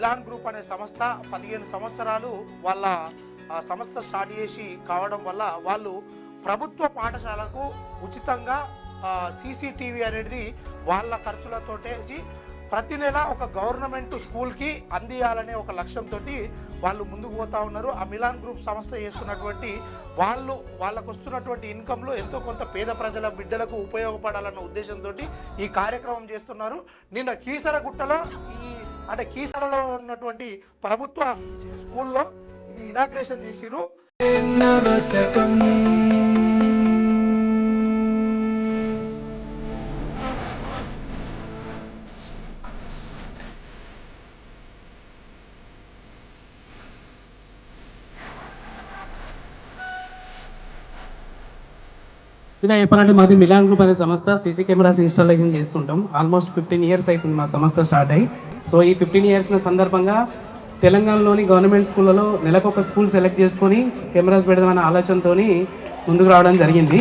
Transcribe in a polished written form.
Melon group అనే సంస్థ 15 సంవత్సరాలు వాళ్ళ సంస్థ స్టార్ట్ చేసి కావడం వల్ల వాళ్ళు ప్రభుత్వ పాఠశాలకు ఉచితంగా సీసీటీవీ అనేది వాళ్ళ ఖర్చులతోటే ప్రతి నెల ఒక గవర్నమెంట్ స్కూల్కి అందియాలనే ఒక లక్ష్యంతో వాళ్ళు ముందుకు పోతా ఉన్నారు. ఆ మిలాన్ గ్రూప్ సంస్థ చేస్తున్నటువంటి వాళ్ళకు వస్తున్నటువంటి ఇన్కంలో ఎంతో కొంత పేద ప్రజల బిడ్డలకు ఉపయోగపడాలన్న ఉద్దేశంతో ఈ కార్యక్రమం చేస్తున్నారు. నిన్న కీసరగుట్టలో అంటే కీసరలో ఉన్నటువంటి ప్రభుత్వ స్కూల్లో ఇది ఇనాగ్రేషన్ చేసిరు. ఇలా చెప్పాలంటే మాది మిలాన్ గ్రూప్ అనే సంస్థ సీసీ కెమెరాస్ ఇన్స్టాలేషన్ చేస్తుంటాం. ఆల్మోస్ట్ 15 years అవుతుంది మా సంస్థ స్టార్ట్ అయ్యి. సో ఈ 15 years సందర్భంగా తెలంగాణలోని గవర్నమెంట్ స్కూళ్ళలో నెలకొక స్కూల్ సెలెక్ట్ చేసుకొని కెమెరాస్ పెడదామనే ఆలోచనతో ముందుకు రావడం జరిగింది.